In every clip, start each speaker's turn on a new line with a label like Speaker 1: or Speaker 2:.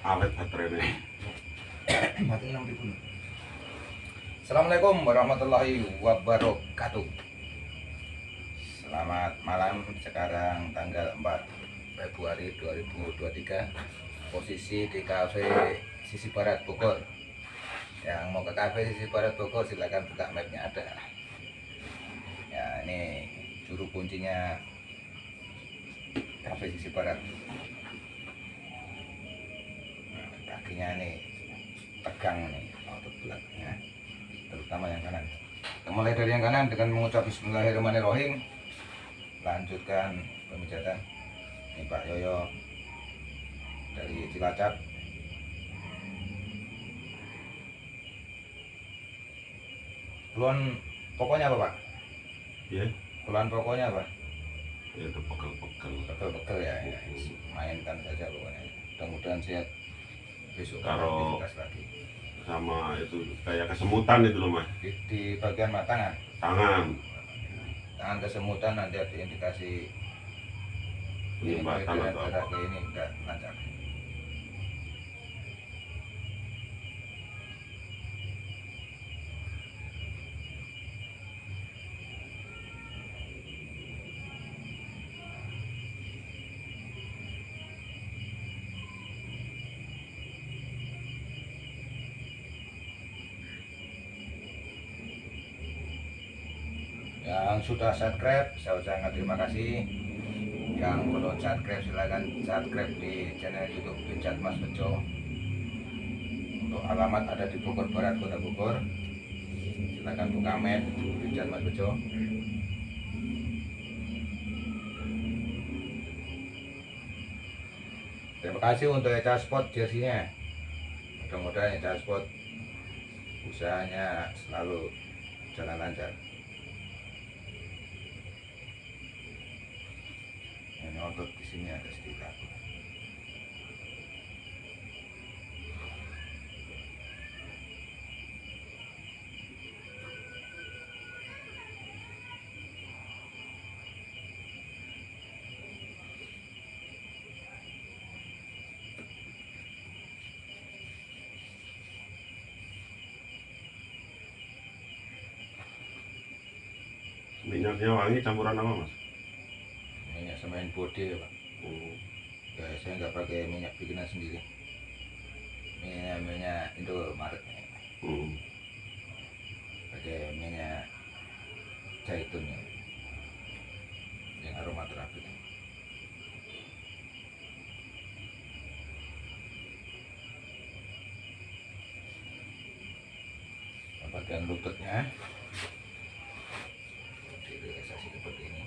Speaker 1: awet baterainya.
Speaker 2: Mati 6.000. Assalamualaikum warahmatullahi wabarakatuh. Selamat malam. Sekarang tanggal 4 Februari 2023. Posisi di kafe Sisi Barat Bogor. Yang mau ke kafe Sisi Barat Bogor silakan buka mapnya, ada. Ya, ini juru kuncinya kafe Sisi Barat. Nah, kakinya nih tegang nih otot belakangnya, terutama yang kanan. Kita mulai dari yang kanan dengan mengucap Bismillahirrahmanirrahim. Lanjutkan pemijatan. Ini Pak Yoyo dari Cilacap. Keluhan pokoknya apa Pak?
Speaker 1: Ya,
Speaker 2: Keluhan pokoknya apa?
Speaker 1: ya itu pegel-pegel.
Speaker 2: Betul-betul ya. Mainkan saja pokoknya. Mudah-mudahan sehat besok
Speaker 1: Kalau
Speaker 2: aktivitas lagi.
Speaker 1: sama itu kayak kesemutan itu loh mas.
Speaker 2: Di bagian tangan. Tangan kesemutan, nanti ada indikasi
Speaker 1: Penyumbatan atau
Speaker 2: darah
Speaker 1: apa?
Speaker 2: ke ini enggak lancar. Yang sudah subscribe, saya ucapkan terima kasih. Yang belum subscribe, silakan subscribe di channel YouTube Pijat Mas Bejo. Untuk alamat ada di Bogor Barat, Kota Bogor. Silakan buka map Pijat Mas Bejo. Terima kasih untuk Eca Sport jersey-nya. Mudah-mudahan Eca Sport usahanya selalu jalan lancar. Ini otot di sini ada sedikit.
Speaker 1: Minyaknya wangi campuran apa mas?
Speaker 2: Minyak semain body ya Pak. Ya, saya nggak pakai minyak bikinan sendiri. Minyak Indomaret. Pakai minyak zaitun ya, yang aromaterapi. Bagian lututnya direlaksasi seperti ini.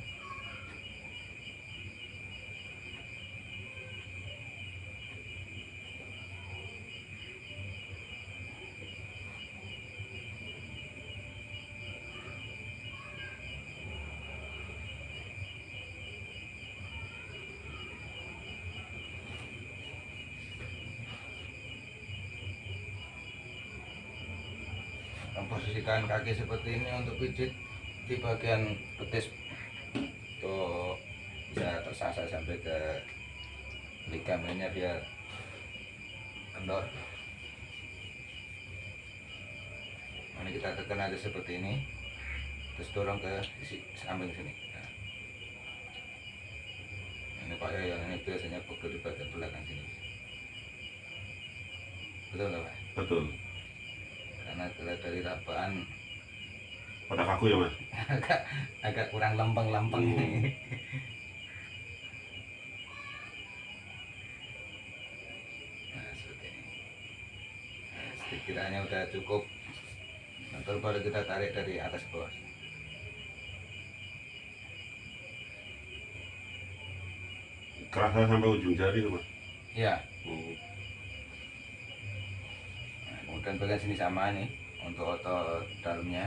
Speaker 2: Memposisikan kaki seperti ini untuk pijit di bagian betis, tuh bisa tersasar sampai ke ligamennya biar kendor. Ini kita tekan aja seperti ini, terus dorong ke sisi samping sini. Nah, ini Pak Yoyo ini biasanya pukul di bagian belakang sini. Betul nggak Pak?
Speaker 1: Betul.
Speaker 2: Karena dari rabaan
Speaker 1: Pada kaku ya mas?
Speaker 2: agak kurang lempeng-lempeng. Nah, seperti ini. Nah, sekiranya udah cukup, nanti baru kita tarik dari atas ke bawah.
Speaker 1: Kerasa sampai ujung jari tuh mas?
Speaker 2: Iya. Nah, kemudian bagian sini sama nih untuk otot dalamnya.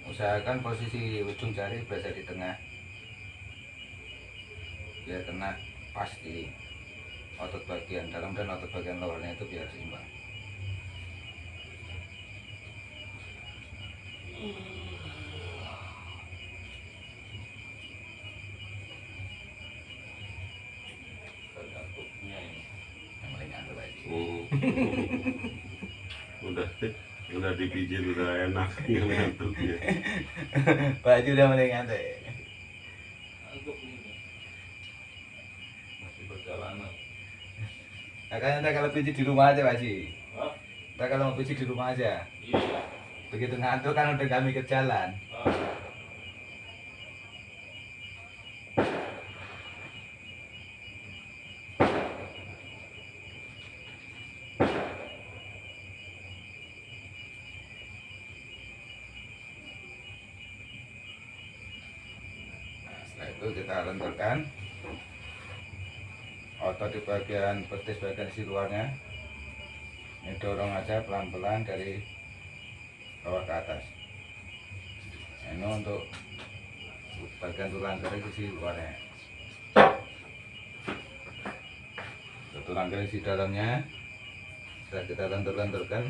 Speaker 2: Usahakan posisi ujung jari berada di tengah, biar kena pas di otot bagian dalam dan otot bagian luarnya itu biar seimbang. Yang paling ngantuk lagi.
Speaker 1: Oh. udah dipijit udah enak ngantuknya.
Speaker 2: Baju udah mulai ngantuk.
Speaker 3: Masih perjalanan.
Speaker 2: Nah, kan kita kalau pijit di rumah aja Pak Haji.
Speaker 3: Hah?
Speaker 2: Kita kalau mau pijit di rumah aja.
Speaker 3: Iya.
Speaker 2: Begitu ngantuk kan udah kami ke jalan. Nah, setelah itu kita lenturkan otot di bagian betis bagian sisi luarnya. Ini dorong aja pelan-pelan dari bawah ke atas. Ini untuk bagian tulang kering sisi luarnya. Untuk tulang kering di dalamnya setelah kita lentur-lenturkan,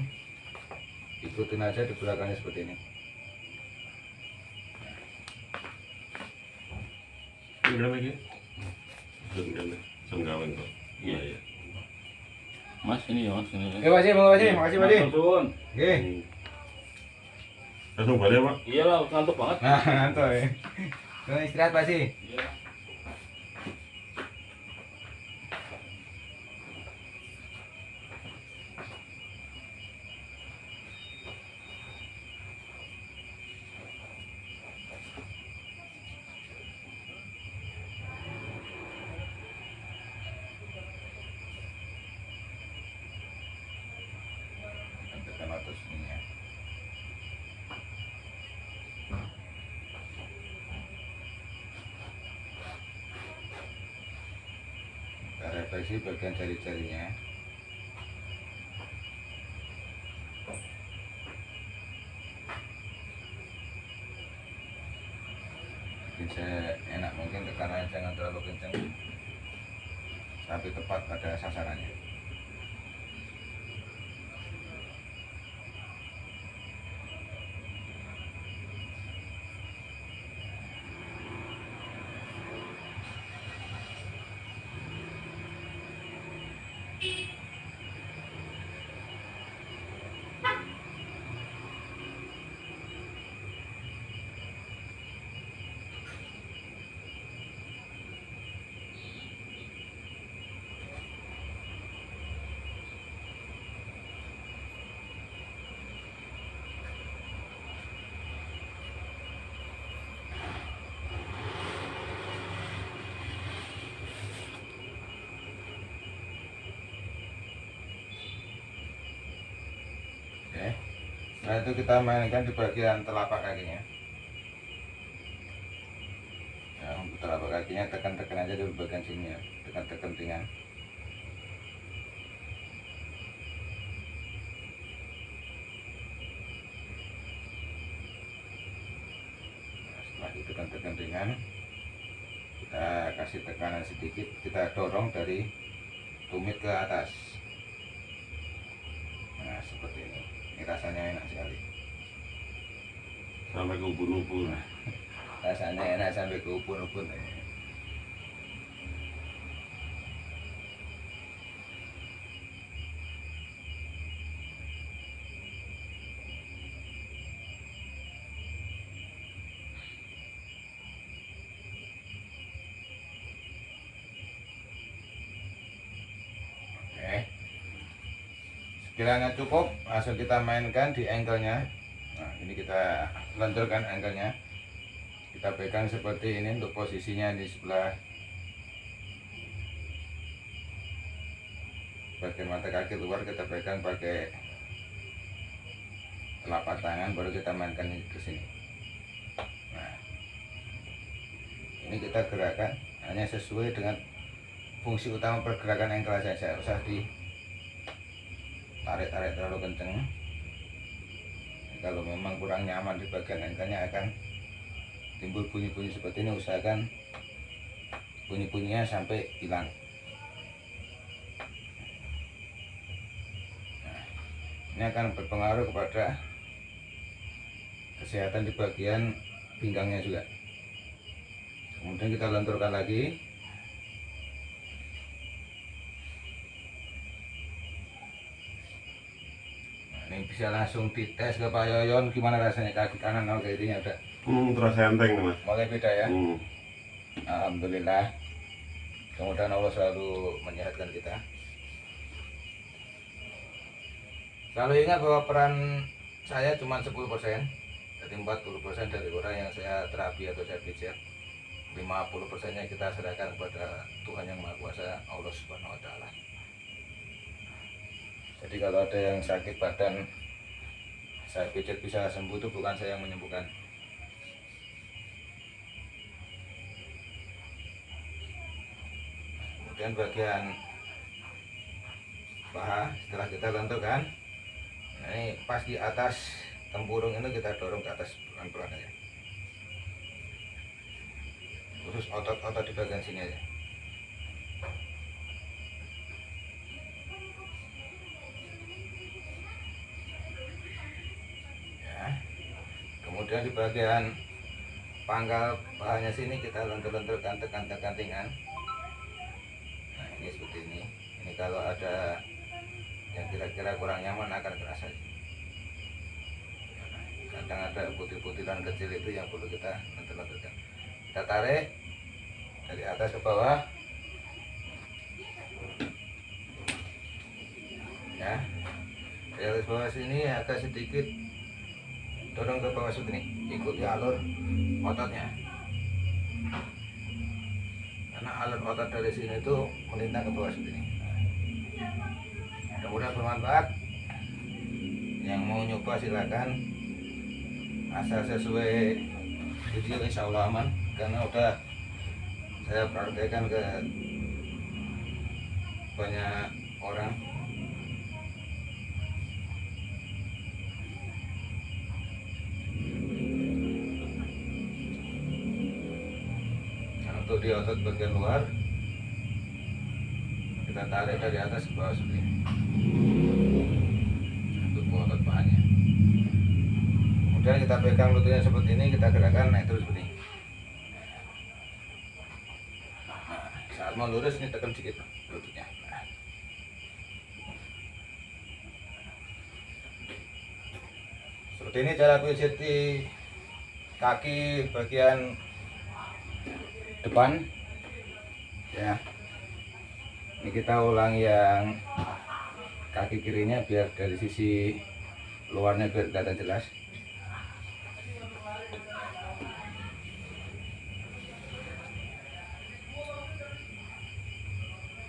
Speaker 2: ikutin aja di belakangnya seperti ini.
Speaker 1: Ini berapa lagi? Senggaweng kok. Iya ya.
Speaker 3: Mas ini ya mas ini.
Speaker 2: Oke Pak Haji, makasih Pak Haji.
Speaker 3: Suun.
Speaker 2: Oke.
Speaker 1: Langsung balik Pak.
Speaker 3: Iya lah ngantuk banget.
Speaker 2: Nah, ngantuk ya. Mau istirahat Pak Haji.
Speaker 3: Iya.
Speaker 2: Tekan otot sininya. Kita refleksi bagian jari-jarinya. Bikin enak mungkin tekanannya jangan terlalu kencang sampai tepat pada sasarannya. Oke. Setelah itu kita mainkan di bagian telapak kakinya. Ya, untuk telapak kakinya tekan-tekan aja di bagian sini ya, tekan-tekan ringan. Nah, setelah itu tekan-tekan ringan, kita kasih tekanan sedikit, kita dorong dari tumit ke atas. Nah, seperti ini. Ini rasanya enak sekali.
Speaker 1: Sampai ke ubun-ubun.
Speaker 2: Rasanya enak sampai ke ubun-ubun. Oke. Sekiranya cukup, langsung kita mainkan di angle-nya. Nah, ini kita lenturkan angle-nya. Kita pegang seperti ini untuk posisinya di sebelah bagian mata kaki luar, kita pegang pakai telapak tangan, baru kita mainkan ke sini. Nah, ini kita gerakan hanya sesuai dengan fungsi utama pergerakan ankle saja, usah di tarik-tarik terlalu kenceng. Kalau memang kurang nyaman di bagian ankle-nya akan timbul bunyi-bunyi seperti ini, usahakan bunyi-bunyinya sampai hilang. Nah, ini akan berpengaruh kepada kesehatan di bagian pinggangnya juga. Kemudian kita lenturkan lagi. Ini bisa langsung dites ke Pak Yoyon gimana rasanya kaki kanan. Oke, ini udah
Speaker 1: Terasa enteng nih mas.
Speaker 2: mulai beda ya.
Speaker 1: Hmm.
Speaker 2: Alhamdulillah. Kemudian Allah selalu menyehatkan kita. Selalu ingat bahwa peran saya cuma 10%. Jadi 40% dari orang yang saya terapi atau saya pijat. 50%-nya kita serahkan kepada Tuhan Yang Maha Kuasa, Allah Subhanahu wa taala. Jadi kalau ada yang sakit badan saya pijat bisa sembuh, itu bukan saya yang menyembuhkan. Kemudian bagian paha setelah kita lenturkan, nah ini pas di atas tempurung itu kita dorong ke atas pelan-pelan aja. Khusus otot-otot di bagian sini aja. Ya. Kemudian di bagian pangkal pahanya sini kita lentur-lenturkan, tekan-tekan ringan. Nah ini seperti ini. Ini kalau ada yang kira-kira kurang nyaman akan kerasa. Kadang ada butir-butiran kecil itu yang perlu kita lentur-lenturkan. Kita tarik dari atas ke bawah. Ya. Dari atas bawah sini agak sedikit dorong ke bawah seperti ini. Ikuti alur ototnya. Karena alur otot dari sini itu melintang ke bawah seperti ini. Mudah bermanfaat. Yang mau nyoba silakan, asal sesuai video insya Allah aman, karena udah saya praktekkan ke banyak orang. Nah, untuk di otot bagian luar kita tarik dari atas ke bawah seperti ini. Untuk otot pahanya. Kemudian kita pegang lututnya seperti ini, kita gerakkan naik terus seperti ini. Nah, saat mau lurus ini tekan sedikit lututnya. Nah. Seperti ini cara pijat di kaki bagian depan. Ya. Ini kita ulang yang kaki kirinya biar dari sisi luarnya biar kelihatan jelas.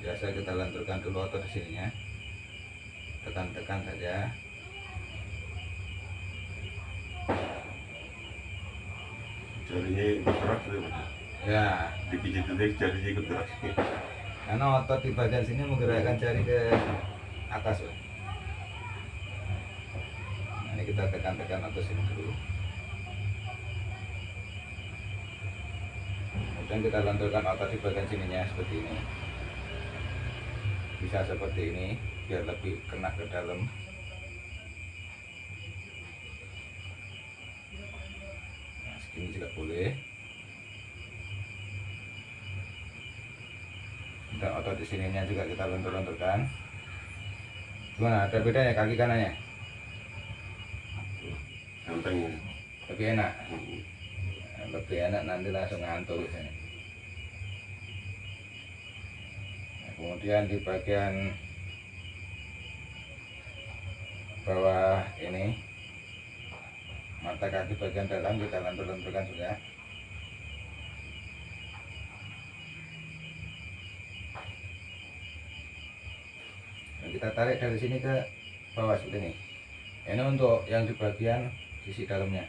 Speaker 2: Biasa kita lenturkan dulu otot di sininya, tekan-tekan saja.
Speaker 1: Jarinya bergerak gitu mas.
Speaker 2: Ya,
Speaker 1: Dipijit itu jarinya ikut gerak.
Speaker 2: karena otot di bagian sini menggerakkan jari ke atas. Nah, ini kita tekan-tekan otot sini dulu. Kemudian kita lenturkan otot di bagian sininya seperti ini. Bisa seperti ini biar lebih kena ke dalam. Nah, segini juga boleh. Dan otot di sininya juga kita lentur-lenturkan. Gimana? Ada bedanya kaki kanannya?
Speaker 1: Enteng.
Speaker 2: Lebih enak. Lebih enak, nanti langsung ngantuk biasanya. Nah, kemudian di bagian bawah ini, mata kaki bagian dalam kita lentur-lenturkan juga. Nah, kita tarik dari sini ke bawah seperti ini. Ini untuk yang di bagian sisi dalamnya.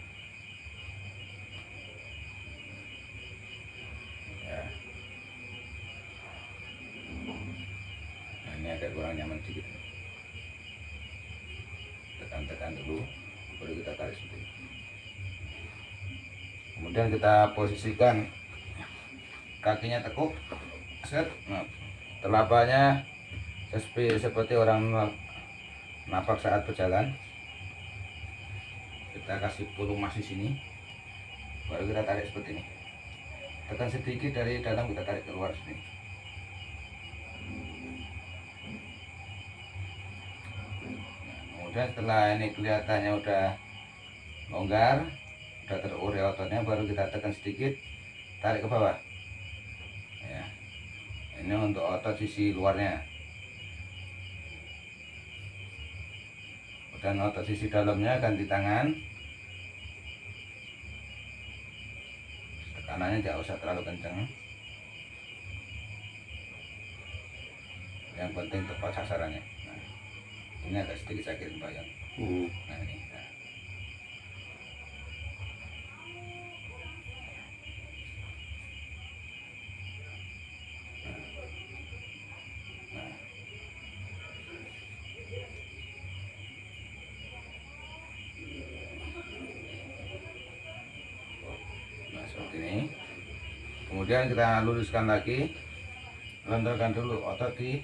Speaker 2: Ya. Nah, ini agak kurang nyaman sedikit. Tekan-tekan dulu, baru kita tarik seperti ini. Kemudian kita posisikan kakinya tekuk, set. Nah, telapaknya seperti orang napak saat berjalan. Kita kasih pelumas di sini, baru kita tarik seperti ini. Tekan sedikit dari dalam, kita tarik keluar seperti ini. Nah, Kemudian setelah ini kelihatannya udah longgar, udah terure ototnya, baru kita tekan sedikit, tarik ke bawah ya. Ini untuk otot sisi luarnya. Dan otot sisi dalamnya ganti tangan, tekanannya jangan usah terlalu kenceng, yang penting tepat sasarannya. Nah, ini agak sedikit sakit bayang. Nah ini nah. Nah, seperti ini. Kemudian kita luruskan lagi, lenturkan dulu otot di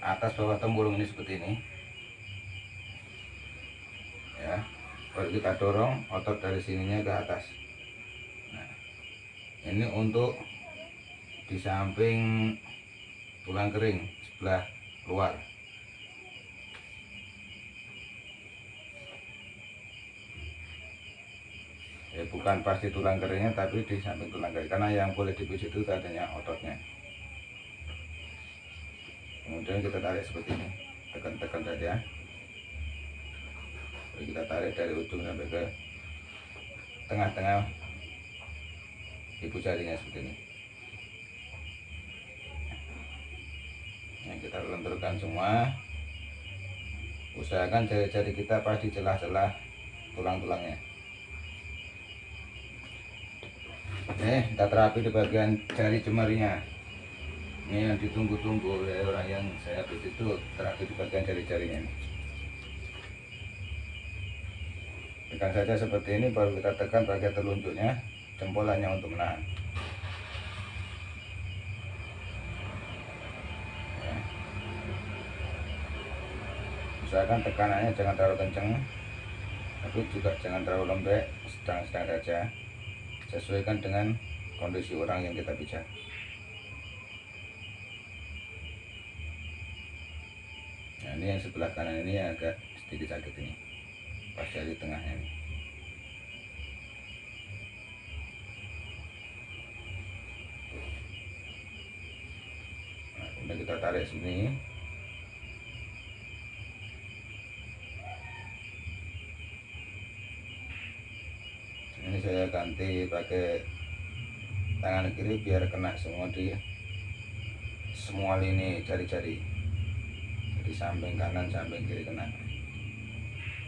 Speaker 2: atas bawah tempurung ini seperti ini ya. Baru kita dorong otot dari sininya ke atas. Nah, ini untuk di samping tulang kering sebelah luar. Ya, bukan pasti tulang keringnya, tapi di samping tulang kering, karena yang boleh dipijit itu adanya ototnya. Kemudian kita tarik seperti ini, tekan-tekan saja. Lalu kita tarik dari ujung sampai ke tengah-tengah ibu jarinya seperti ini. Nah, kita lenturkan semua. Usahakan jari-jari kita pas di celah-celah tulang-tulangnya. Oke, kita terapi di bagian jari jemarinya. Ini yang ditunggu-tunggu oleh orang yang saya pijit itu, terapi di bagian jari-jarinya. Tekan saja seperti ini, baru kita tekan bagian telunjuknya, jempol hanya untuk menahan. Ya. Usahakan tekanannya jangan terlalu kencang, tapi juga jangan terlalu lembek, sedang-sedang saja. Sesuaikan dengan kondisi orang yang kita pijat. Nah, ini yang sebelah kanan ini agak sedikit sakit ini, pas jari tengahnya ini. Nah, kemudian kita tarik sini. Ini saya ganti pakai tangan kiri biar kena semua di semua lini jari-jari. Di samping kanan, samping kiri kena.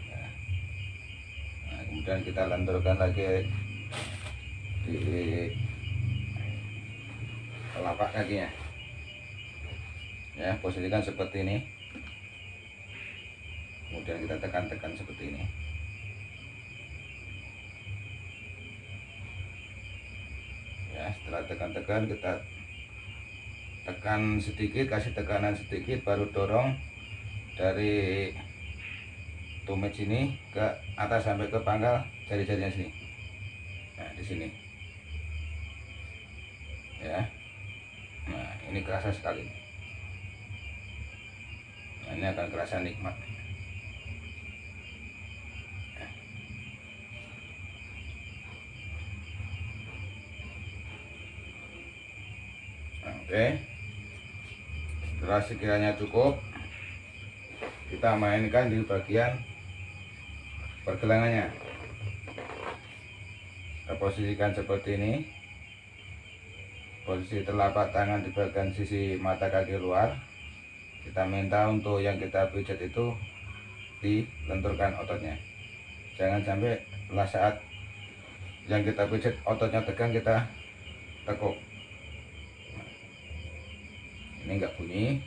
Speaker 2: Ya. Nah, kemudian kita lenturkan lagi di telapak kakinya. Ya, posisikan seperti ini. Kemudian kita tekan-tekan seperti ini. Ya, setelah tekan-tekan kita tekan sedikit, kasih tekanan sedikit, baru dorong dari tumit sini ke atas sampai ke pangkal jari-jarinya sini. Nah, di sini. Ya. Nah, ini kerasa sekali. Nah, ini akan kerasa nikmat. Oke, setelah sekiranya cukup, kita mainkan di bagian pergelangannya. Kita posisikan seperti ini. Posisi telapak tangan di bagian sisi mata kaki luar. Kita minta untuk yang kita pijat itu dilenturkan ototnya. Jangan sampai pada saat yang kita pijat ototnya tegang, kita tekuk. Ini enggak bunyi,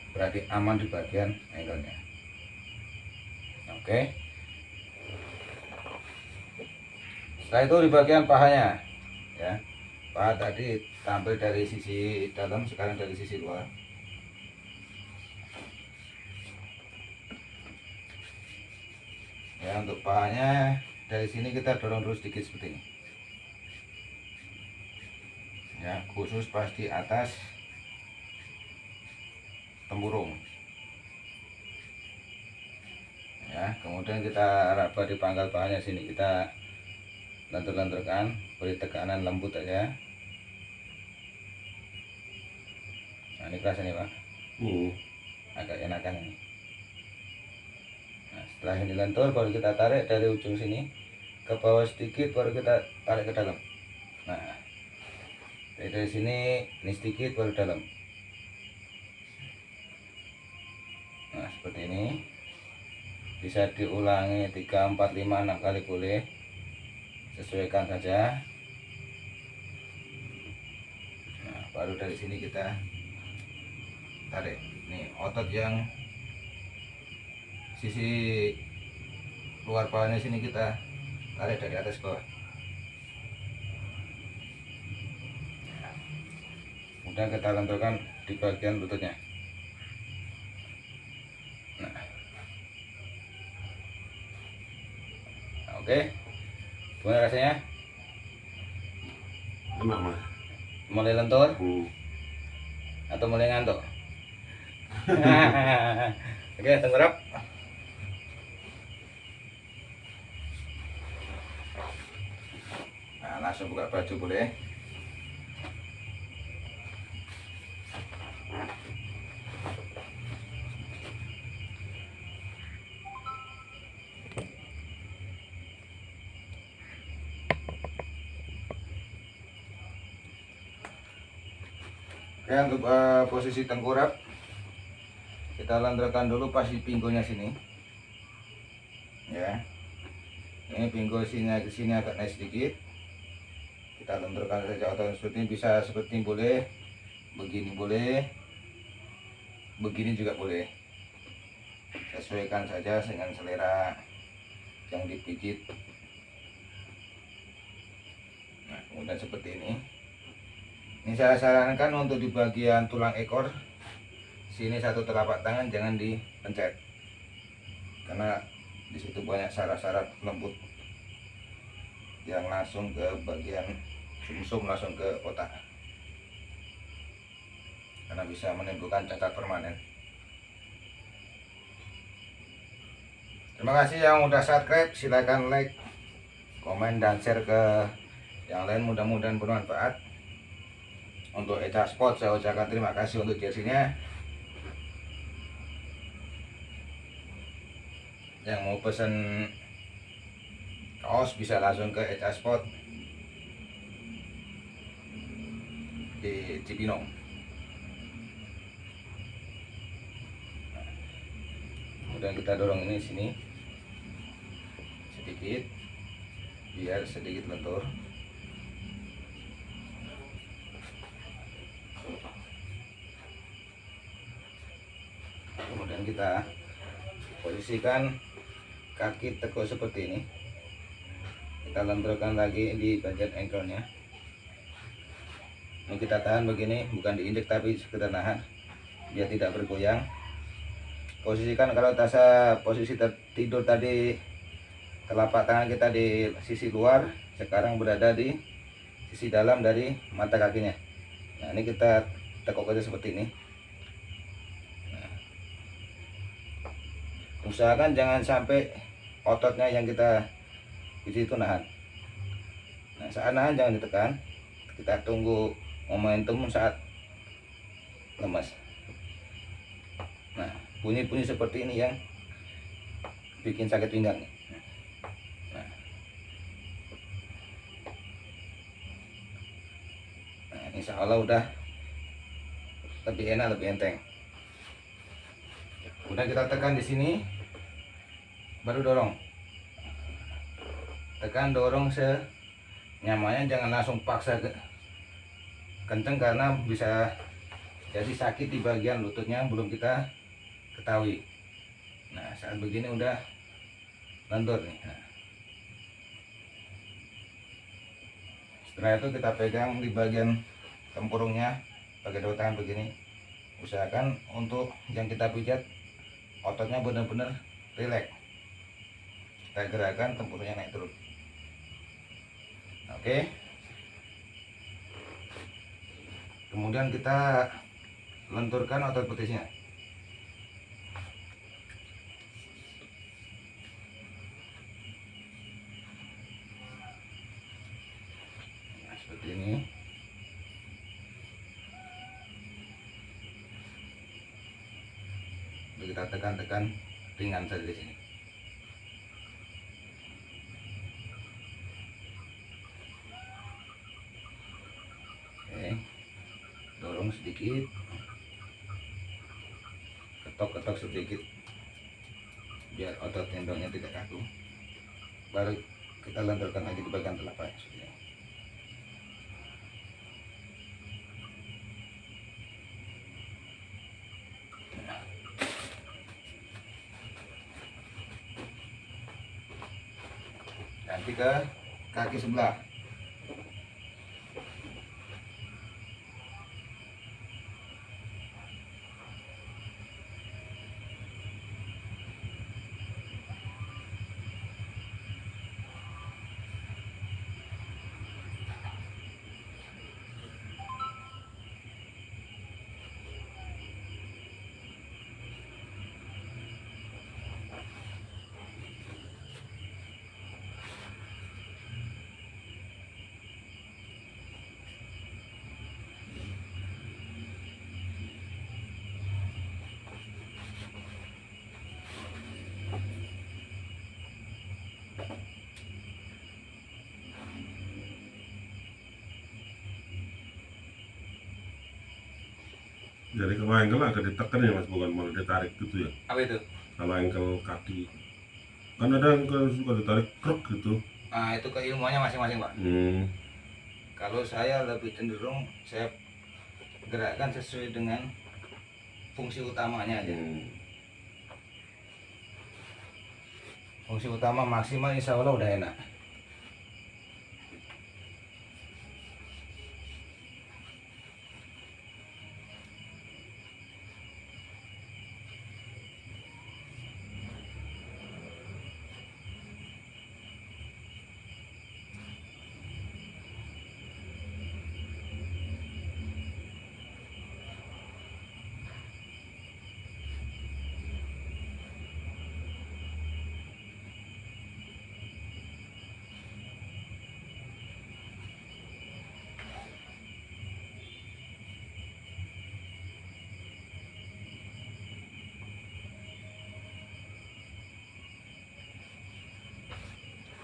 Speaker 2: berarti aman di bagian ankle-nya. Oke. Setelah itu di bagian pahanya, ya, paha tadi tampil dari sisi dalam, sekarang dari sisi luar. Ya, untuk pahanya dari sini kita dorong terus sedikit seperti ini. Ya, khusus pas di atas tempurung. Ya, kemudian kita raba di pangkal pahannya sini, kita lentur-lenturkan, beri tekanan lembut aja. Nah, ini kerasa nih Pak, agak enakan ini. Nah, setelah ini lentur baru kita tarik dari ujung sini ke bawah sedikit, baru kita tarik ke dalam. Nah, dari sini ini sedikit baru dalam. Nah, seperti ini. Bisa diulangi 3, 4, 5, 6 kali boleh, sesuaikan saja. Nah, baru dari sini kita tarik. Nih otot yang sisi luar pahannya sini kita tarik dari atas ke bawah. Kemudian kita lenturkan di bagian lututnya. Nah, oke, gimana rasanya?
Speaker 1: Enak mas.
Speaker 2: Mulai lentur atau mulai ngantuk? Oke, tengkurap. Nah, langsung buka baju boleh. Oke, untuk posisi tengkurap kita lenturkan dulu pas di pinggulnya sini. Ya, ini pinggul sini ke sini agak naik sedikit. Kita lenturkan saja atau seperti ini, bisa seperti ini boleh, begini boleh, begini juga boleh. Sesuaikan saja dengan selera yang dipijit. Nah, kemudian seperti ini. Ini saya sarankan untuk di bagian tulang ekor sini, satu telapak tangan jangan dipencet, karena di situ banyak saraf-saraf lembut yang langsung ke bagian sumsum, langsung ke otak, karena bisa menimbulkan cacat permanen. Terima kasih yang udah subscribe, silahkan like, komen, dan share ke yang lain, mudah-mudahan bermanfaat. Untuk Eca Sport saya ucapkan terima kasih untuk jersey-nya. Yang mau pesen kaos bisa langsung ke Eca Sport di Cibinong. Kemudian kita dorong ini sini sedikit biar sedikit lentur. Kemudian kita posisikan kaki tekuk seperti ini. Kita lenturkan lagi di bagian ankle-nya. Ini kita tahan begini, bukan diinjek tapi sekedar nahan biar tidak bergoyang. Posisikan kalau tasa posisi tidur tadi telapak tangan kita di sisi luar, sekarang berada di sisi dalam dari mata kakinya. Nah, ini kita tekuk aja seperti ini. Usahakan jangan sampai ototnya yang kita di situ nahan. Nah, saat nahan jangan ditekan, kita tunggu momentum saat lemas. Nah, bunyi-bunyi seperti ini yang bikin sakit pinggang. Nah, insya Allah udah lebih enak, lebih enteng. Kemudian kita tekan di sini, baru dorong. Tekan, dorong senyamannya, jangan langsung paksa kenceng karena bisa jadi sakit di bagian lututnya belum kita ketahui. Nah, saat begini udah lentur nih. Nah, setelah itu kita pegang di bagian tempurungnya pakai dua tangan begini. Usahakan untuk yang kita pijat ototnya benar-benar rileks. Kita gerakan tempurungnya naik turun. Oke. Kemudian kita lenturkan otot betisnya. kita tekan ringan saja di sini. Oke, dorong sedikit, ketok sedikit biar otot tendonnya tidak kaku. Baru kita lenturkan lagi di bagian telapak seperti ini. Nanti ke kaki sebelah.
Speaker 1: Jadi kalau ankle agak ditekan ya mas, bukan malah ditarik gitu ya.
Speaker 2: Apa itu?
Speaker 1: Kalau ankle kaki kan ada ankle suka ditarik krok gitu.
Speaker 2: Nah, itu keilmuannya masing-masing, Pak. Kalau saya lebih cenderung saya gerakkan sesuai dengan fungsi utamanya aja. Fungsi utama maksimal insya Allah udah enak.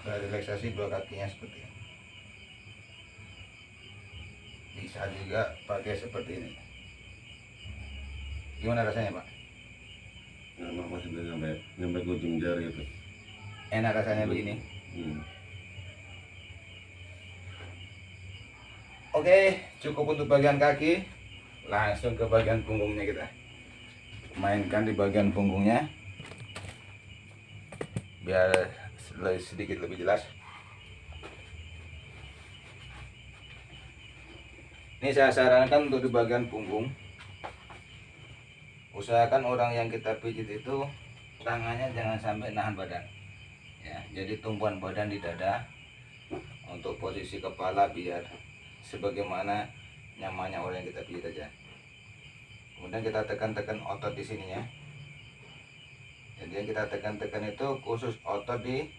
Speaker 2: Relaksasi dua kakinya seperti ini. Bisa juga pakai seperti ini. Gimana rasanya, Pak?
Speaker 1: Enak masih nyampe ke ujung jari itu.
Speaker 2: Enak rasanya begini. Oke, cukup untuk bagian kaki. Langsung ke bagian punggungnya kita. Mainkan di bagian punggungnya biar sedikit lebih jelas. Ini saya sarankan untuk di bagian punggung, usahakan orang yang kita pijit itu tangannya jangan sampai nahan badan ya, jadi tumpuan badan di dada untuk posisi kepala biar sebagaimana nyamannya orang yang kita pijit aja. Kemudian kita tekan-tekan otot di sininya. Jadi yang kita tekan-tekan itu khusus otot di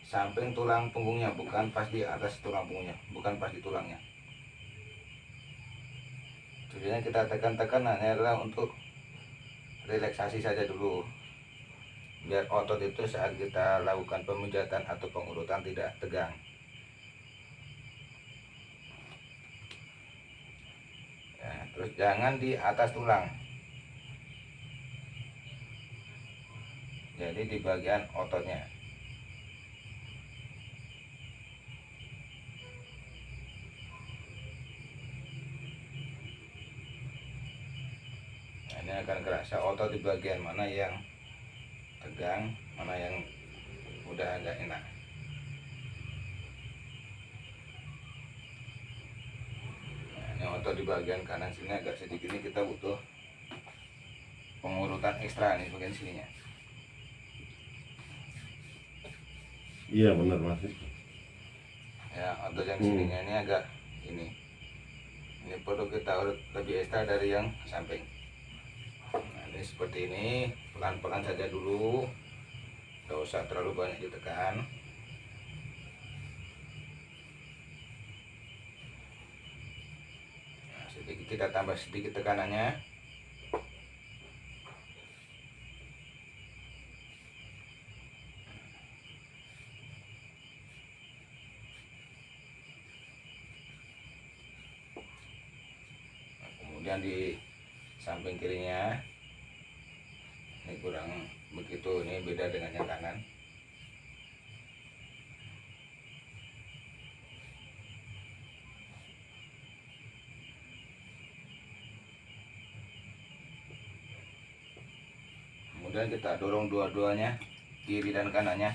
Speaker 2: samping tulang punggungnya, bukan pas di atas tulang punggungnya, bukan pas di tulangnya. Tujuannya kita tekan-tekan adalah untuk relaksasi saja dulu, biar otot itu saat kita lakukan pemijatan atau pengurutan tidak tegang. Ya, terus jangan di atas tulang, jadi di bagian ototnya. Nah, ini akan kerasa otot di bagian mana yang tegang, mana yang udah agak enak. Nah, ini otot di bagian kanan sini agak sedikit, ini kita butuh pengurutan ekstra nih bagian sininya.
Speaker 1: Iya benar mas.
Speaker 2: Ya, otot yang sininya ini agak ini perlu kita urut lebih ekstra dari yang samping. Nah, ini seperti ini, pelan-pelan saja dulu, tidak usah terlalu banyak ditekan. Nah, sedikit kita tambah sedikit tekanannya. Kemudian di samping kirinya ini kurang begitu, ini beda dengan yang kanan. Kemudian kita dorong dua-duanya, kiri dan kanannya.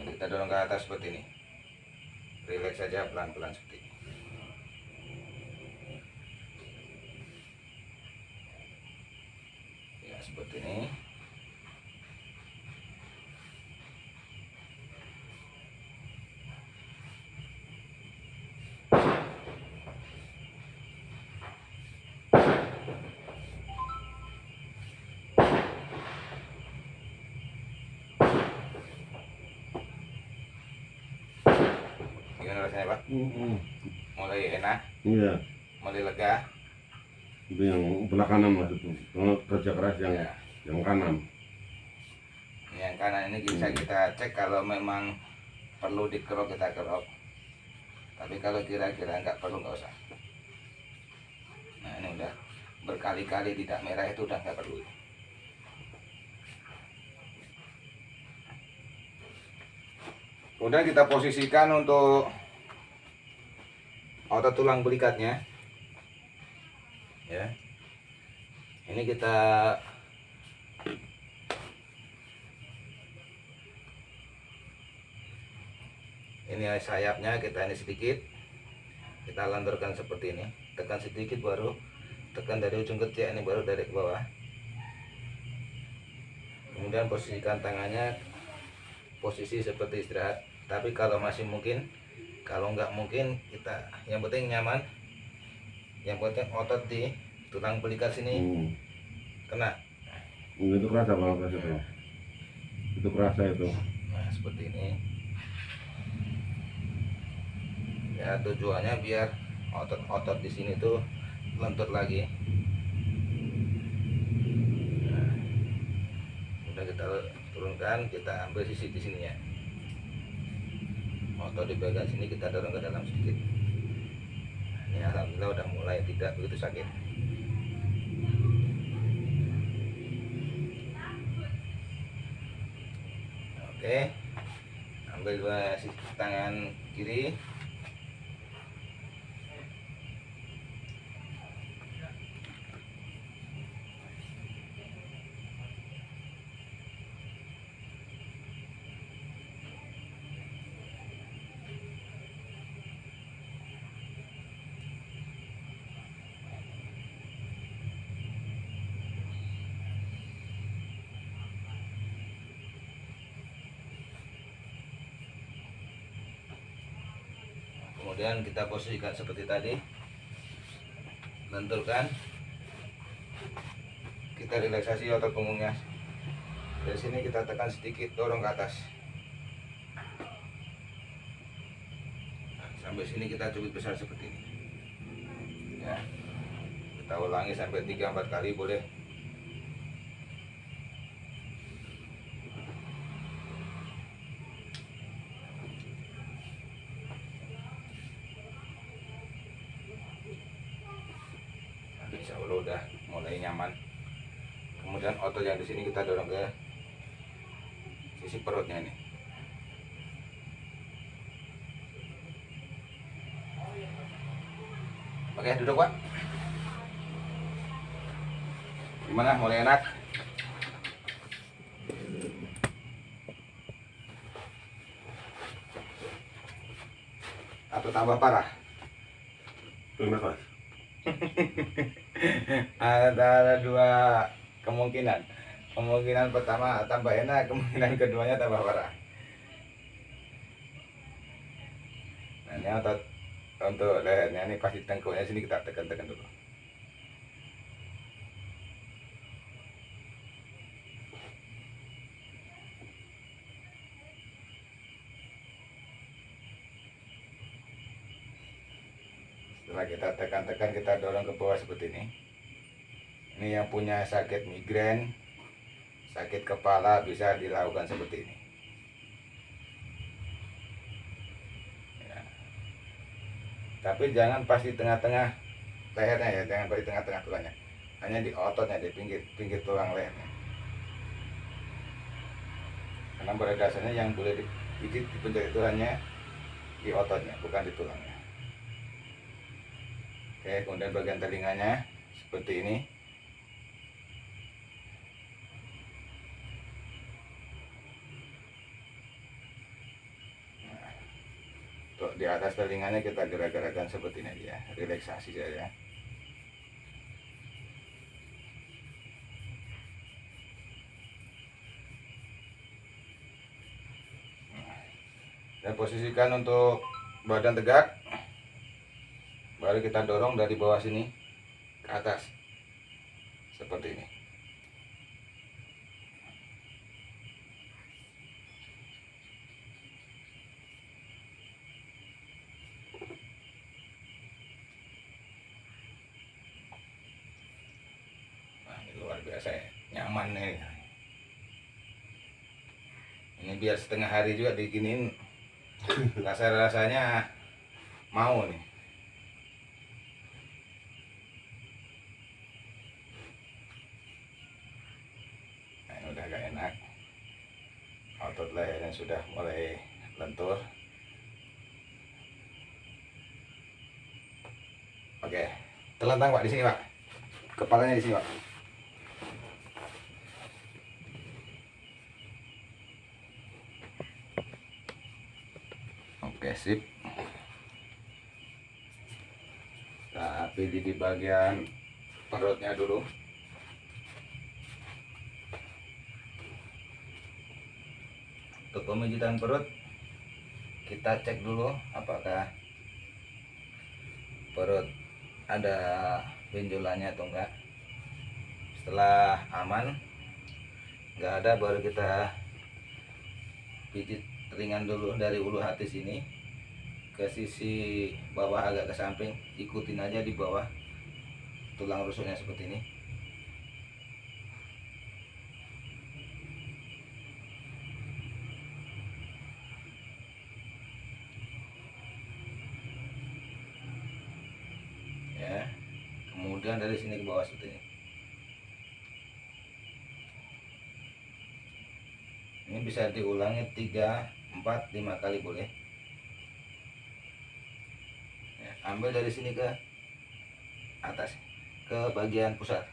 Speaker 2: Ini kita dorong ke atas seperti ini. Relax saja, pelan-pelan seperti ini. Ya, seperti ini. Gimana rasanya, Pak? Mulai enak,
Speaker 1: Iya,
Speaker 2: mulai lega.
Speaker 1: itu yang belah kanan mas itu. Kalau kerja keras yang
Speaker 2: Ya.
Speaker 1: yang kanan.
Speaker 2: Yang kanan ini bisa kita cek kalau memang perlu dikerok, kita kerok. Tapi kalau kira-kira nggak perlu, nggak usah. Nah, ini udah berkali-kali tidak merah, itu udah nggak perlu. Kemudian kita posisikan untuk otot tulang belikatnya. Ya. Ini kita sayapnya kita ini sedikit, kita lenturkan seperti ini, tekan sedikit, baru tekan dari ujung ketiak ini, baru dari ke bawah. Kemudian posisikan tangannya posisi seperti istirahat. Tapi kalau masih mungkin, kalau nggak mungkin, kita yang penting nyaman, yang penting otot di tulang belikat sini kena.
Speaker 1: Itu kerasa banget itu. Itu kerasa itu.
Speaker 2: Nah, seperti ini. Ya, tujuannya biar otot-otot di sini tuh lentur lagi. Nah, udah kita turunkan, kita ambil sisi di sininya. Otot di bagian sini kita dorong ke dalam sedikit. Ini alhamdulillah udah mulai tidak begitu sakit. Oke, ambil dua sisi tangan kiri. Kemudian kita posisikan seperti tadi, lenturkan, kita relaksasi otot punggungnya. Dari sini kita tekan sedikit, dorong ke atas. Nah, sampai sini kita cubit besar seperti ini. Ya, kita ulangi sampai 3-4 kali boleh. Insya Allah udah mulai nyaman. Kemudian otot yang di sini kita dorong ke sisi perutnya ini. Oke, duduk Pak. Gimana, mulai enak? Atau tambah parah?
Speaker 1: Enak mas.
Speaker 2: Ada dua kemungkinan. Kemungkinan pertama tambah enak, kemungkinan keduanya tambah parah. Nah, ini otot untuk lehernya ini, pasti tengkuknya sini kita tekan-tekan dulu. Setelah kita tekan-tekan, kita dorong ke bawah seperti ini. Ini yang punya sakit migrain, sakit kepala, bisa dilakukan seperti ini. Ya. Tapi jangan pas di tengah-tengah lehernya ya, jangan pas di tengah-tengah tulangnya. Hanya di ototnya, di pinggir tulang lehernya. Karena pada dasarnya yang boleh dipijit, dipencet itu hanya di ototnya, bukan di tulangnya. Oke, kemudian bagian telinganya seperti ini. Nah, untuk di atas telinganya kita gerak-gerakan seperti ini aja, relaksasi saja. Dan posisikan untuk badan tegak, baru kita dorong dari bawah sini ke atas seperti ini. Nah, ini luar biasa ya, nyaman nih. Ini biar setengah hari juga diginiin, rasanya mau nih. Nah, ini udah agak enak, otot lehernya sudah mulai lentur. Oke, telentang Pak di sini Pak, kepalanya di sini Pak. Oke, sip. Tapi di bagian perutnya dulu. Untuk pemijitan perut, kita cek dulu apakah perut ada benjolannya atau enggak. Setelah aman, enggak ada, baru kita pijit ringan dulu dari ulu hati sini ke sisi bawah, agak ke samping. Ikutin aja di bawah tulang rusuknya seperti ini. Ya, kemudian dari sini ke bawah seperti ini. Ini bisa diulangi 3, 4, 5 kali boleh. Ya, ambil dari sini ke atas, ke bagian pusat.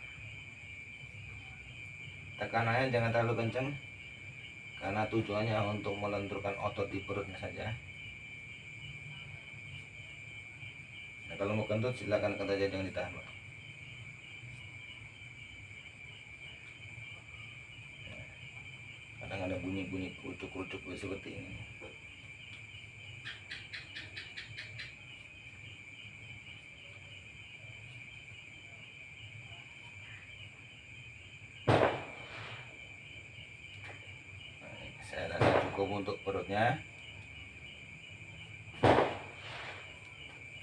Speaker 2: Tekanannya jangan terlalu kencang, karena tujuannya untuk melenturkan otot di perutnya saja. Nah, kalau mau kentut silakan kentut aja, jangan ditahan Pak. Kadang ada bunyi-bunyi kerucuk-kerucuk seperti ini. Saya rasa cukup untuk perutnya.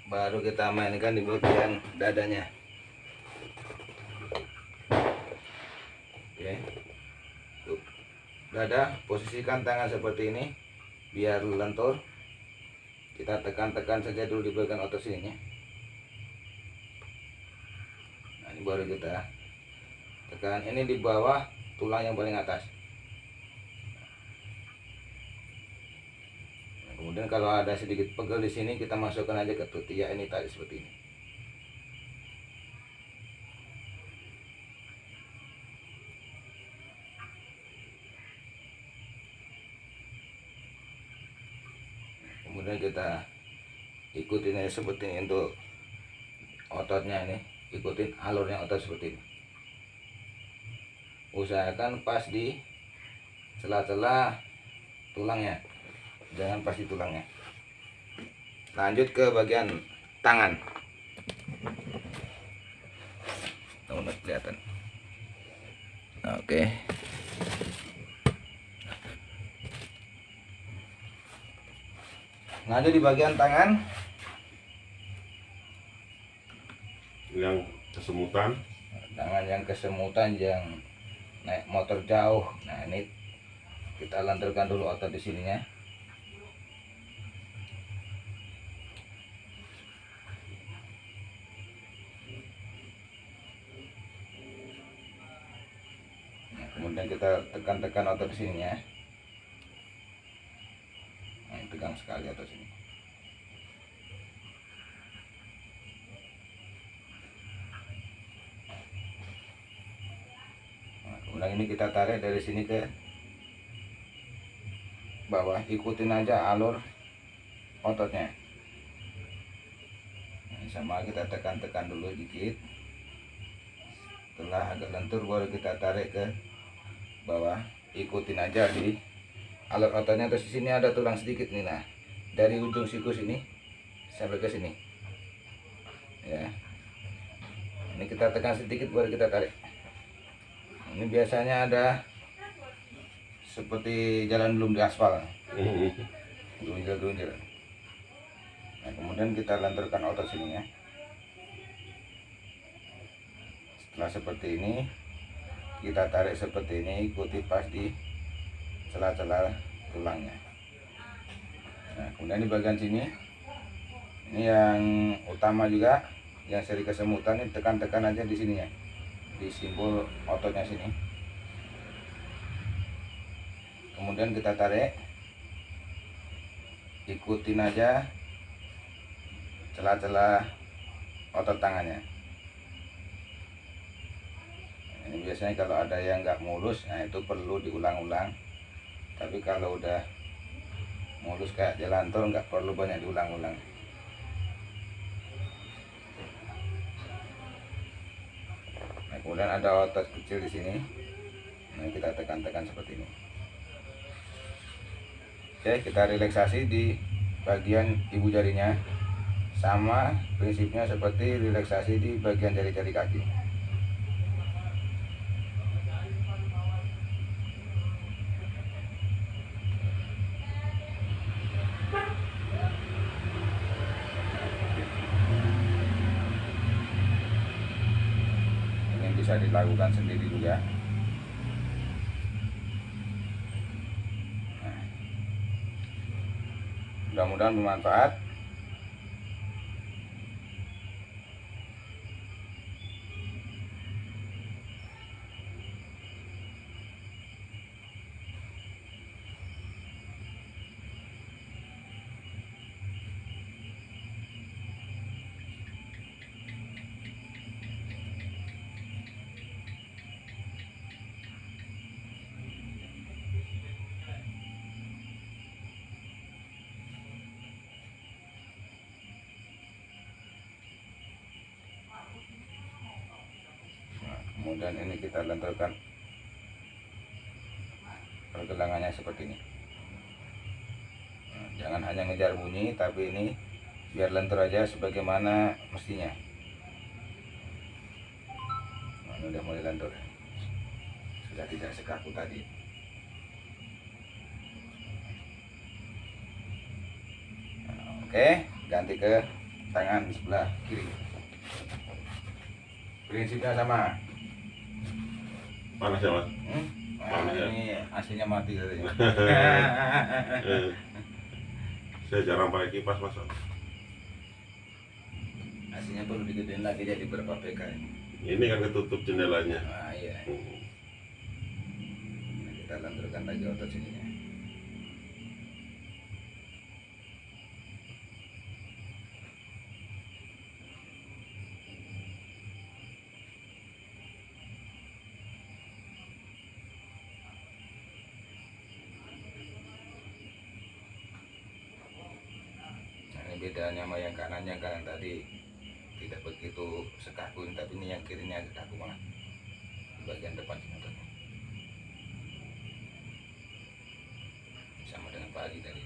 Speaker 2: Baru kita mainkan di bagian dadanya. Oke. Tuh. Dada, posisikan tangan seperti ini biar lentur. Kita tekan-tekan saja dulu di bagian otot sini. Nah, ini baru kita tekan ini di bawah tulang yang paling atas. Kemudian kalau ada sedikit pegel di sini, kita masukkan aja ke ketiak ini tadi seperti ini. Kemudian kita ikutin aja seperti ini untuk ototnya ini, ikutin alurnya otot seperti ini. Usahakan pas di sela-sela tulangnya, jangan pas di tulangnya. Lanjut ke bagian tangan. Teman-teman kelihatan. Oke. Lanjut di bagian tangan.
Speaker 1: Yang kesemutan.
Speaker 2: Tangan yang kesemutan, yang naik motor jauh. Nah, ini kita lenturkan dulu otot di sininya. kemudian kita tekan-tekan otot sininya. Nah, tegang sekali otot sini. Nah, kemudian ini kita tarik dari sini ke bawah, ikutin aja alur ototnya. Nah, sama kita tekan-tekan dulu dikit. Setelah agak lentur baru kita tarik ke bawah, ikutin aja di alur ototnya. Terus di sini ada tulang sedikit nih, nah dari ujung siku sini sampai ke sini ya. Ini kita tekan sedikit baru kita tarik. Ini biasanya ada seperti jalan belum diaspal, gerunjel. Nah, kemudian kita lenturkan otot sininya. Setelah seperti ini, kita tarik seperti ini, ikuti pas di celah-celah tulangnya. Nah, kemudian di bagian sini, ini yang utama juga, yang seri kesemutan, ini tekan-tekan aja di sininya, di simbol ototnya sini. Kemudian kita tarik, ikutin aja celah-celah otot tangannya. Ini biasanya kalau ada yang nggak mulus, nah itu perlu diulang-ulang. Tapi kalau udah mulus kayak jalan tol, nggak perlu banyak diulang-ulang. Nah, kemudian ada otot kecil di sini. Nah, kita tekan-tekan seperti ini. Oke, kita relaksasi di bagian ibu jarinya. Sama prinsipnya seperti relaksasi di bagian jari-jari kaki. Ini bisa dilakukan sendiri juga. Mudah-mudahan bermanfaat. Kemudian ini kita lenturkan pergelangannya seperti ini. Nah, jangan hanya ngejar bunyi, tapi ini biar lentur aja sebagaimana mestinya. Nah, ini udah mulai lentur, sudah tidak sekaku tadi. Nah, oke, ganti ke tangan sebelah kiri. Prinsipnya sama.
Speaker 1: Panas ya mas?
Speaker 2: Nah, ini aslinya mati katanya.
Speaker 1: Saya jarang pakai kipas mas.
Speaker 2: Aslinya perlu digedein lagi jadi berapa PK ini.
Speaker 1: Ini kan ketutup jendelanya.
Speaker 2: Nah, iya. Nah, kita lenturkan lagi otot sininya. Bedanya sama yang kanannya, kan tadi tidak begitu sekaku, tapi ini yang kirinya agak kaku banget di bagian depan sini. Sama dengan pagi tadi.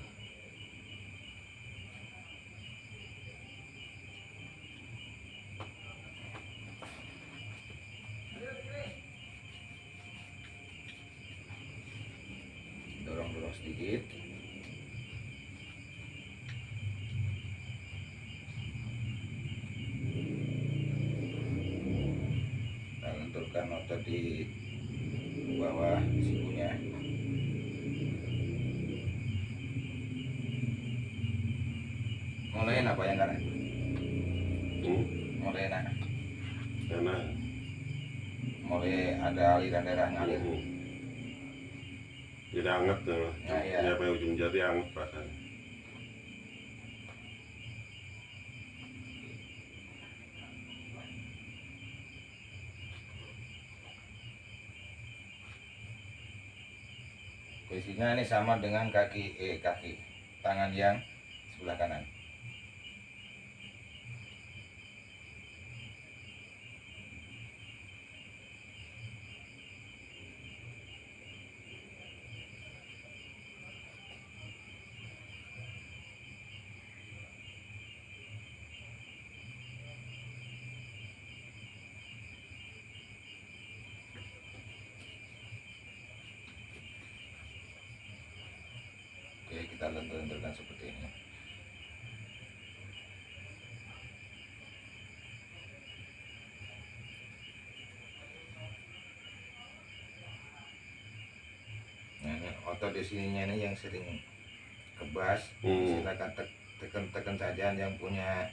Speaker 2: Dorong-dorong sedikit. Lenturkan otot di bawah sikunya. Mulai apa yang kanan? Mulai enak.
Speaker 1: Karena
Speaker 2: Mulai ada aliran darah ngalir.
Speaker 1: Jadi hangat tuh.
Speaker 2: Nah, iya.
Speaker 1: Ini apa yang ujung jari hangat perasaan.
Speaker 2: Posisinya ini sama dengan kaki tangan yang sebelah kanan. Oke, kita lentur-lenturkan seperti ini. Nah, ini otot di sininya ini yang sering kebas, silakan tekan-tekan saja. Yang punya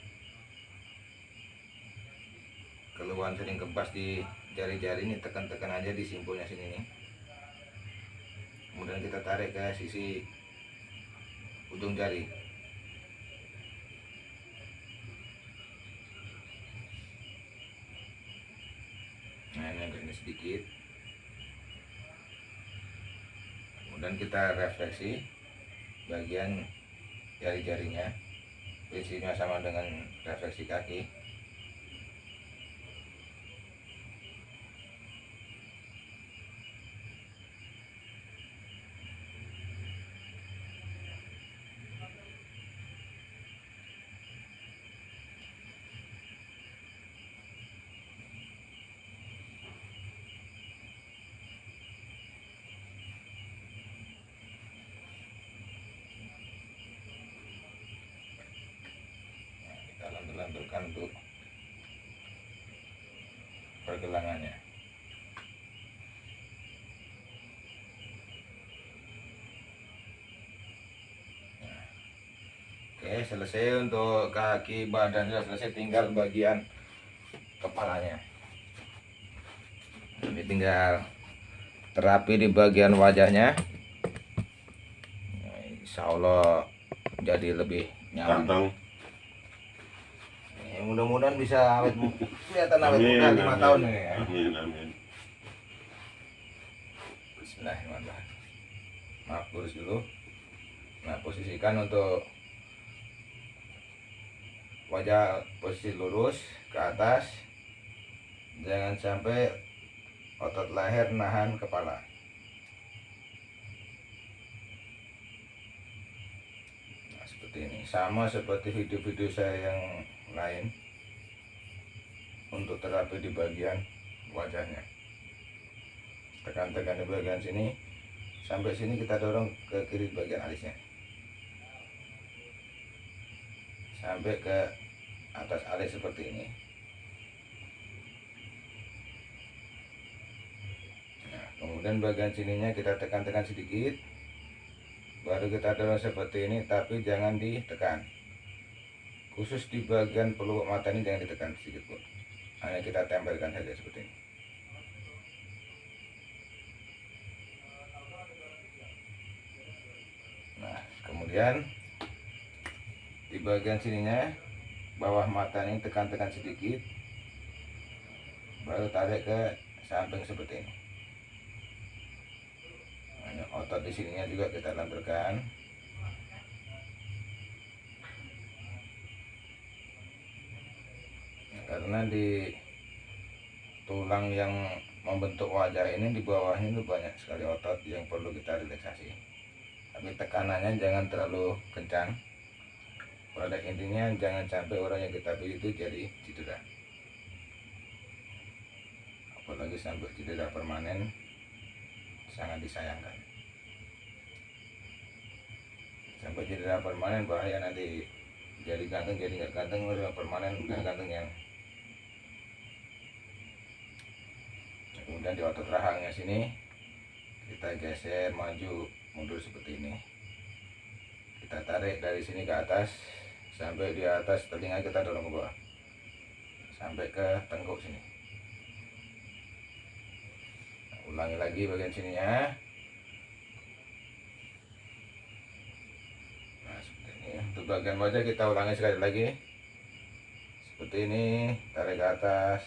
Speaker 2: keluhan sering kebas di jari-jari ini, tekan-tekan aja di simpulnya sini nih. Kemudian kita tarik ke sisi ujung jari. Nah, ini sedikit. Kemudian kita refleksi bagian jari-jarinya. Prinsipnya sama dengan refleksi kaki. Kita lentur-lenturkan untuk pergelangannya. Oke, selesai untuk kaki badan sudah selesai, tinggal bagian kepalanya. Ini tinggal terapi di bagian wajahnya. Nah, insya Allah jadi lebih nyaman.
Speaker 1: Ganteng.
Speaker 2: Mudah-mudahan bisa awet kelihatan awet muda 5 tahun ini ya.
Speaker 1: Amin, amin.
Speaker 2: Bismillahirrahmanirrahim. Maaf, lurus dulu. Nah, posisikan untuk wajah posisi lurus ke atas. Jangan sampai otot leher nahan kepala. Nah, seperti ini. Sama seperti video-video saya yang lain. Untuk terapi di bagian wajahnya, tekan-tekan di bagian sini sampai sini, kita dorong ke kiri bagian alisnya sampai ke atas alis seperti ini. Nah, kemudian bagian sininya kita tekan-tekan sedikit, baru kita dorong seperti ini, tapi jangan ditekan. Khusus di bagian pelupuk mata ini jangan ditekan sedikit pun, hanya kita tempelkan saja seperti ini. Nah, kemudian di bagian sininya, bawah mata ini tekan-tekan sedikit, baru tarik ke samping seperti ini. Nah, otot di sininya juga kita lenturkan. Karena di tulang yang membentuk wajah ini, di bawahnya itu banyak sekali otot yang perlu kita relaksasi. Tapi tekanannya jangan terlalu kencang. Pada intinya jangan sampai orang yang kita pilih itu jadi cedera. Apalagi sampai cedera permanen, sangat disayangkan. Sampai cedera permanen bahaya, nanti jadi ganteng, jadi nggak ganteng, udah permanen nggak ganteng yang. Kemudian di otot rahangnya sini kita geser maju mundur seperti ini. Kita tarik dari sini ke atas sampai di atas telinga, kita dorong ke bawah sampai ke tengkuk sini. Nah, ulangi lagi bagian sininya. Untuk bagian wajah kita ulangi sekali lagi. Seperti ini, tarik ke atas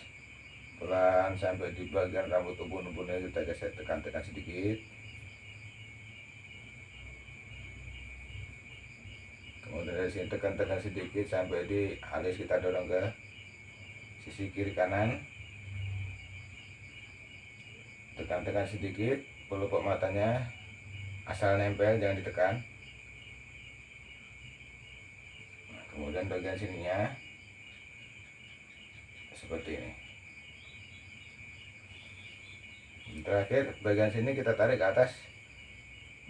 Speaker 2: pelan sampai di bagian rambut ubun-ubunnya kita geser, tekan-tekan sedikit. Kemudian dari sini tekan-tekan sedikit sampai di alis, kita dorong ke sisi kiri kanan. Tekan-tekan sedikit, pelupuk matanya asal nempel, jangan ditekan. Nah, kemudian bagian sininya seperti ini. Terakhir bagian sini kita tarik ke atas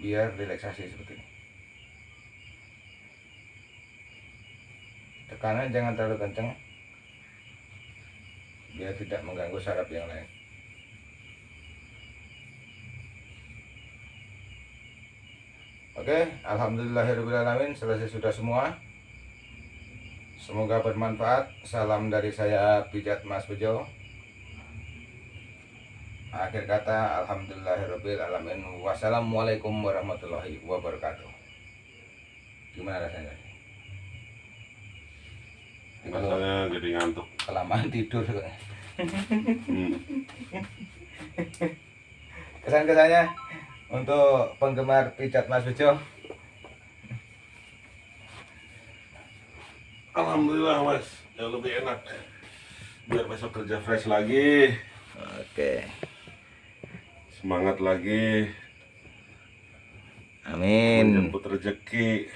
Speaker 2: biar relaksasi seperti ini. Tekanan jangan terlalu kencang biar tidak mengganggu saraf yang lain. Oke, alhamdulillahirobbilalamin, selesai sudah semua. Semoga bermanfaat. Salam dari saya, Pijat Mas Bejo. Akhir kata, alhamdulillahirobbilalamin. Wassalamualaikum warahmatullahi wabarakatuh. Gimana rasanya?
Speaker 1: Rasanya jadi ngantuk.
Speaker 2: Kelamaan tidur.
Speaker 1: Hmm.
Speaker 2: Kesan-kesannya untuk penggemar Pijat Mas Bejo.
Speaker 1: Alhamdulillah Mas, jauh lebih enak. Biar besok kerja fresh lagi,
Speaker 2: Oke,
Speaker 1: semangat lagi,
Speaker 2: amin.
Speaker 1: menjemput rezeki.